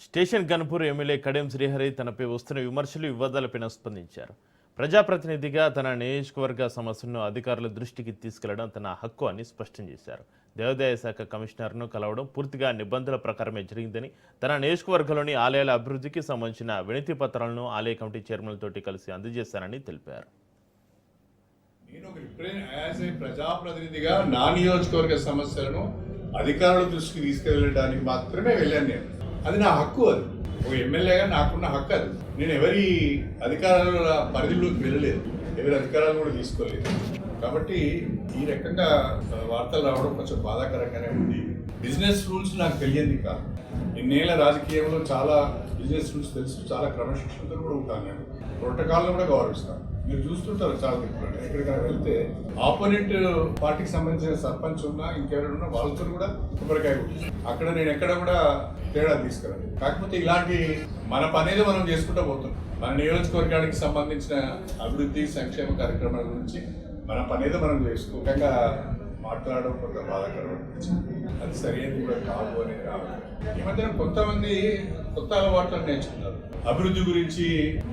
Station Ghanpur MLA Kadem Srihari తనపై వస్తున్న విమర్శలు వివాదాలపైన స్పందించారు. ప్రజాప్రతినిధిగా తన నియోజకవర్గ సమస్యను అధికారుల దృష్టికి తీసుకెళ్లడం తన హక్కు అని స్పష్టం చేశారు. దేవాదాయ శాఖ కమిషనర్ను కలవడం పూర్తిగా నిబంధనల ప్రకారమే జరిగిందని, తన నియోజకవర్గంలోని ఆలయాల అభివృద్ధికి సంబంధించిన వినతి పత్రాలను ఆలయ కమిటీ చైర్మన్లతోటి కలిసి అందజేశారని తెలిపారు. నేను ప్రజాప్రతినిధిగా నా నియోజకవర్గ సమస్యలను అధికారుల దృష్టికి తీసుకెళ్ళడానికి మాత్రమే వెళ్ళాను. నేను అది నా హక్కు. అది ఒక ఎమ్మెల్యేగా నాకున్న హక్కు. అది నేను ఎవరి అధికారాల పరిధిలోకి వెళ్ళలేదు, ఎవరి అధికారాలు కూడా తీసుకోలేదు. కాబట్టి ఈ రకంగా వార్తలు రావడం కొంచెం బాధాకరంగానే ఉంది. బిజినెస్ రూల్స్ నాకు తెలియంది కాదు. ఇన్నేళ్ల రాజకీయంలో చాలా బిజినెస్ రూల్స్ తెలుసు, చాలా క్రమశిక్షణతో కూడా ఉంటాను. నేను ప్రోటోకాల్ని కూడా గౌరవిస్తాను. మీరు చూస్తుంటారు చాలా దిక్కులు. ఎక్కడికైనా వెళ్తే ఆపోనెంట్ పార్టీకి సంబంధించిన సర్పంచ్ ఉన్నా ఇంకెవరైనా వాళ్ళతో కూడా కొబ్బరికాయ అక్కడ నేను ఎక్కడ కూడా తేడా తీసుకురాను. కాకపోతే ఇలాంటి మన పనేది మనం చేసుకుంటూ పోతున్నాం. మన నియోజకవర్గానికి సంబంధించిన అభివృద్ధి సంక్షేమ కార్యక్రమాల గురించి మన పనేదో మనం చేసుకోకుండా మాట్లాడడం కొంత బాధాకరం అనిపించింది. అది సరైనది కూడా కాదు అనేది రావాలి. ఈ మధ్యన కొంతమంది కొత్త అలవాట్లను నేర్చుకున్నారు. అభివృద్ధి గురించి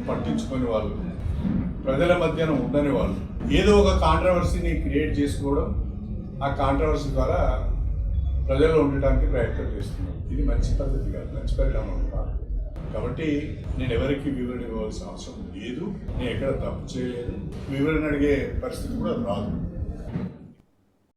పట్టించుకునే వాళ్ళు, ప్రజల మధ్యన ఉండని వాళ్ళు ఏదో ఒక కాంట్రవర్సీని క్రియేట్ చేసుకోవడం, ఆ కాంట్రవర్సీ ద్వారా ప్రజల్లో ఉండటానికి ప్రయత్నం చేస్తున్నారు. ఇది మంచి పద్ధతి కాదు, మంచి పరిణామం కాదు. కాబట్టి నేను ఎవరికి వివరణ ఇవ్వాల్సిన అవసరం లేదు. నేను ఎక్కడ తప్పు చేయలేదు, వివరణ అడిగే పరిస్థితి కూడా రాదు.